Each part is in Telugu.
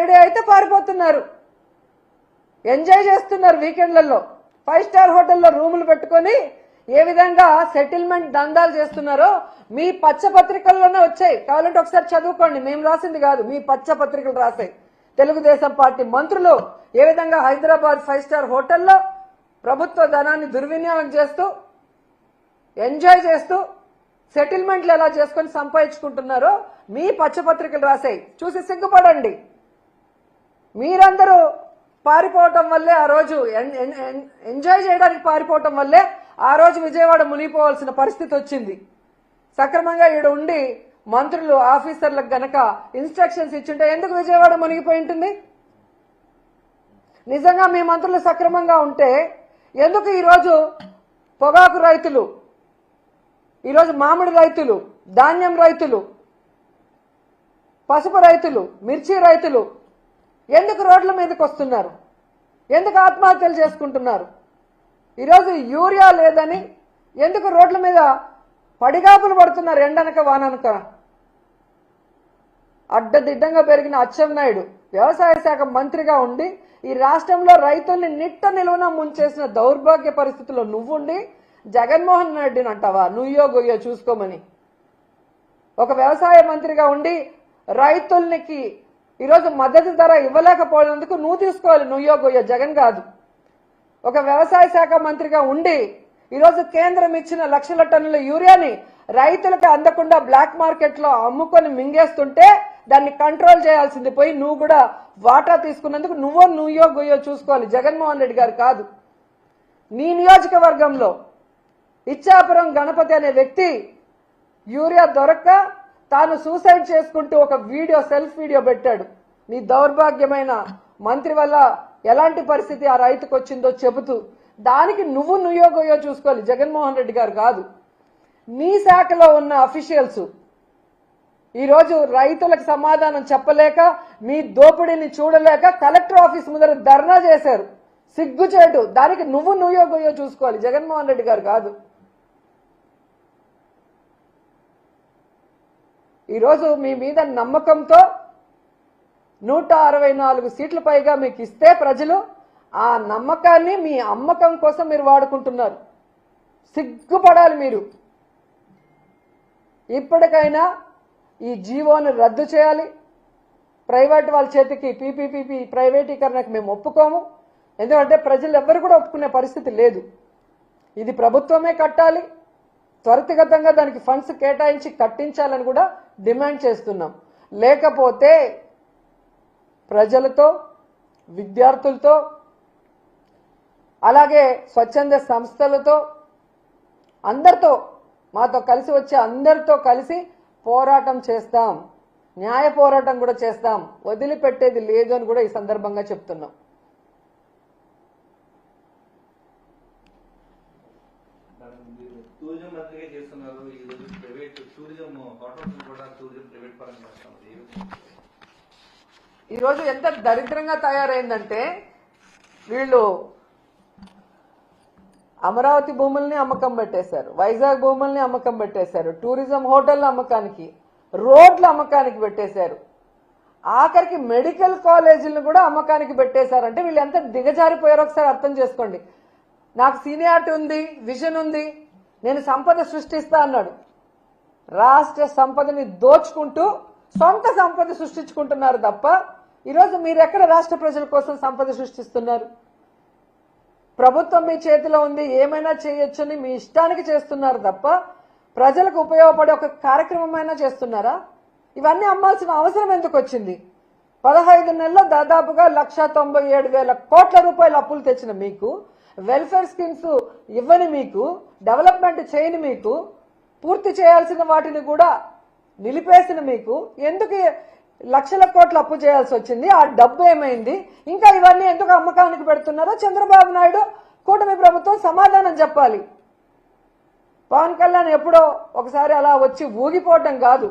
ఫ్రైడే అయితే పారిపోతున్నారు, ఎంజాయ్ చేస్తున్నారు వీకెండ్లలో, 5 స్టార్ హోటల్లో రూములు పెట్టుకొని ఏ విధంగా సెటిల్మెంట్ దందాలు చేస్తున్నారో మీ పచ్చ పత్రికల్లోనే వచ్చాయి. కావాలంటే ఒకసారి చదువుకోండి, మేము రాసింది కాదు, మీ పచ్చ పత్రికలు రాసాయి. తెలుగుదేశం పార్టీ మంత్రులు ఏ విధంగా హైదరాబాద్ 5 స్టార్ హోటల్లో ప్రభుత్వ ధనాన్ని దుర్వినియోగం చేస్తూ ఎంజాయ్ చేస్తూ సెటిల్మెంట్లు ఎలా చేసుకొని సంపాదించుకుంటున్నారో మీ పచ్చపత్రికలు రాసాయి. చూసి సిగ్గుపడండి. మీరందరూ పారిపోవటం వల్లే ఆ రోజు ఎంజాయ్ చేయడానికి పారిపోవటం వల్లే ఆ రోజు విజయవాడ మునిగిపోవాల్సిన పరిస్థితి వచ్చింది. సక్రమంగా ఈడ ఉండి మంత్రులు ఆఫీసర్లకు గనక ఇన్స్ట్రక్షన్స్ ఇచ్చుంటే ఎందుకు విజయవాడ మునిగిపోయి ఉంటుంది? నిజంగా మీ మంత్రులు సక్రమంగా ఉంటే ఎందుకు ఈరోజు పొగాకు రైతులు, ఈరోజు మామిడి రైతులు, ధాన్యం రైతులు, పసుపు రైతులు, మిర్చి రైతులు ఎందుకు రోడ్ల మీదకి వస్తున్నారు? ఎందుకు ఆత్మహత్యలు చేసుకుంటున్నారు? ఈరోజు యూరియా లేదని ఎందుకు రోడ్ల మీద పడిగాపులు పడుతున్నారు? ఎండనక వాననక. అడ్డదిడ్డంగా పెరిగిన అచ్చెన్నాయుడు వ్యవసాయ శాఖ మంత్రిగా ఉండి ఈ రాష్ట్రంలో రైతుల్ని నిట్ట నిలువున ముంచేసిన దౌర్భాగ్య పరిస్థితుల్లో నువ్వుండి జగన్మోహన్ రెడ్డిని అంటావా నుయ్యో గొయ్యో చూసుకోమని? ఒక వ్యవసాయ మంత్రిగా ఉండి రైతులకి ఈరోజు మద్దతు ధర ఇవ్వలేకపోయినందుకు నువ్వు తీసుకోవాలి నుయ్యో గొయ్యో, జగన్ కాదు. ఒక వ్యవసాయ శాఖ మంత్రిగా ఉండి ఈరోజు కేంద్రం ఇచ్చిన లక్షల టన్నుల యూరియాని రైతులకు అందకుండా బ్లాక్ మార్కెట్ లో అమ్ముకొని మింగేస్తుంటే దాన్ని కంట్రోల్ చేయాల్సింది పోయి నువ్వు కూడా వాటా తీసుకున్నందుకు నుయ్యో గొయ్యో చూసుకోవాలి, జగన్మోహన్ రెడ్డి గారు కాదు. నీ నియోజకవర్గంలో ఇచ్చాపురం గణపతి అనే వ్యక్తి యూరియా దొరక్క తాను సూసైడ్ చేసుకుంటూ ఒక వీడియో, సెల్ఫ్ వీడియో పెట్టాడు. నీ దౌర్భాగ్యమైన మంత్రి వల్ల ఎలాంటి పరిస్థితి ఆ రైతుకు వచ్చిందో చెబుతూ దానికి నుయ్యో గొయ్యో చూసుకోవాలి, జగన్మోహన్ రెడ్డి గారు కాదు. నీ శాఖలో ఉన్న అఫీషియల్స్ ఈరోజు రైతులకు సమాధానం చెప్పలేక మీ దోపిడీని చూడలేక కలెక్టర్ ఆఫీస్ ముందర ధర్నా చేశారు. సిగ్గుచేటు. దానికి నుయ్యో గొయ్యో చూసుకోవాలి, జగన్మోహన్ రెడ్డి గారు కాదు. ఈరోజు మీ మీద నమ్మకంతో 164 సీట్ల పైగా మీకు ఇస్తే ప్రజలు ఆ నమ్మకాన్ని మీ అమ్మకం కోసం మీరు వాడుకుంటున్నారు. సిగ్గుపడాలి మీరు. ఇప్పటికైనా ఈ జీవోను రద్దు చేయాలి. ప్రైవేట్ వాళ్ళ చేతికి పీపీపీ ప్రైవేటీకరణకు మేము ఒప్పుకోము. ఎందుకంటే ప్రజలు ఎవ్వరు కూడా ఒప్పుకునే పరిస్థితి లేదు. ఇది ప్రభుత్వమే కట్టాలి. త్వరితగతంగా దానికి ఫండ్స్ కేటాయించి కట్టించాలని కూడా డిమాండ్ చేస్తున్నాం. లేకపోతే ప్రజలతో, విద్యార్థులతో, అలాగే స్వచ్ఛంద సంస్థలతో, అందరితో, మాతో కలిసి వచ్చే అందరితో కలిసి పోరాటం చేస్తాం. న్యాయ పోరాటం కూడా చేస్తాం. వదిలిపెట్టేది లేదు అని కూడా ఈ సందర్భంగా చెప్తున్నాం. ఈరోజు ఎంత దరిద్రంగా తయారైందంటే వీళ్ళు అమరావతి భూముల్ని అమ్మకం పెట్టేశారు, వైజాగ్ భూముల్ని అమ్మకం పెట్టేశారు, టూరిజం హోటళ్ల అమ్మకానికి, రోడ్ల అమ్మకానికి పెట్టేశారు, ఆఖరికి మెడికల్ కాలేజీలను కూడా అమ్మకానికి పెట్టేశారంటే వీళ్ళు ఎంత దిగజారిపోయారో ఒకసారి అర్థం చేసుకోండి. నాకు సీనియారిటీ ఉంది, విజన్ ఉంది, నేను సంపద సృష్టిస్తా అన్నాడు. రాష్ట్ర సంపదని దోచుకుంటూ సొంత సంపద సృష్టించుకుంటున్నారు తప్ప ఈరోజు మీరు ఎక్కడ రాష్ట్ర ప్రజల కోసం సంపద సృష్టిస్తున్నారు? ప్రభుత్వం మీ చేతిలో ఉంది, ఏమైనా చేయొచ్చని మీ ఇష్టానికి చేస్తున్నారు తప్ప ప్రజలకు ఉపయోగపడే ఒక కార్యక్రమమైనా చేస్తున్నారా? ఇవన్నీ అమ్మాల్సిన అవసరం ఎందుకు వచ్చింది? 15 నెలల్లో దాదాపుగా 1,97,000 కోట్ల రూపాయల అప్పులు తెచ్చిన మీకు, వెల్ఫేర్ స్కీమ్స్ ఇవ్వని మీకు, డెవలప్మెంట్ చేయని మీకు, పూర్తి చేయాల్సిన వాటిని కూడా నిలిపేసిన మీకు ఎందుకు లక్షల కోట్ల అప్పు చేయాల్సి వచ్చింది? ఆ డబ్బు ఏమైంది? ఇంకా ఇవన్నీ ఎందుకు అమ్మకానికి పెడుతున్నారో చంద్రబాబు నాయుడు, కూటమి ప్రభుత్వం సమాధానం చెప్పాలి. పవన్ కళ్యాణ్ ఎప్పుడో ఒకసారి అలా వచ్చి ఊగిపోవటం కాదు.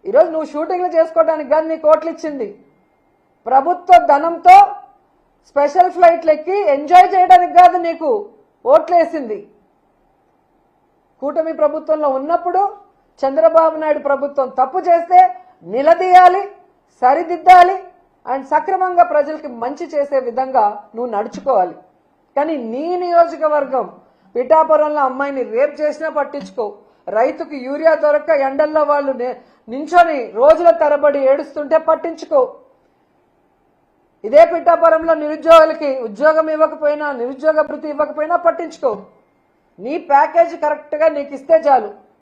ఈరోజు నువ్వు షూటింగ్లు చేసుకోవడానికి కాదు నీ కోట్లు ఇచ్చింది, ప్రభుత్వ ధనంతో స్పెషల్ ఫ్లైట్లు ఎక్కి ఎంజాయ్ చేయడానికి కాదు నీకు ఓట్లేసింది. కూటమి ప్రభుత్వంలో ఉన్నప్పుడు చంద్రబాబు నాయుడు ప్రభుత్వం తప్పు చేస్తే నిలదీయాలి, సరిదిద్దాలి అండ్ సక్రమంగా ప్రజలకి మంచి చేసే విధంగా నువ్వు నడుచుకోవాలి. కానీ నీ నియోజకవర్గం పిఠాపురంలో అమ్మాయిని రేప్ చేసినా పట్టించుకో, రైతుకు యూరియా దొరక్క ఎండల్లో వాళ్ళు నించొని రోజుల తరబడి ఏడుస్తుంటే పట్టించుకో, ఇదే పిఠాపురంలో నిరుద్యోగులకి ఉద్యోగం ఇవ్వకపోయినా, నిరుద్యోగ భృతి ఇవ్వకపోయినా పట్టించుకో. నీ ప్యాకేజ్ కరెక్ట్గా నీకు ఇస్తే చాలు.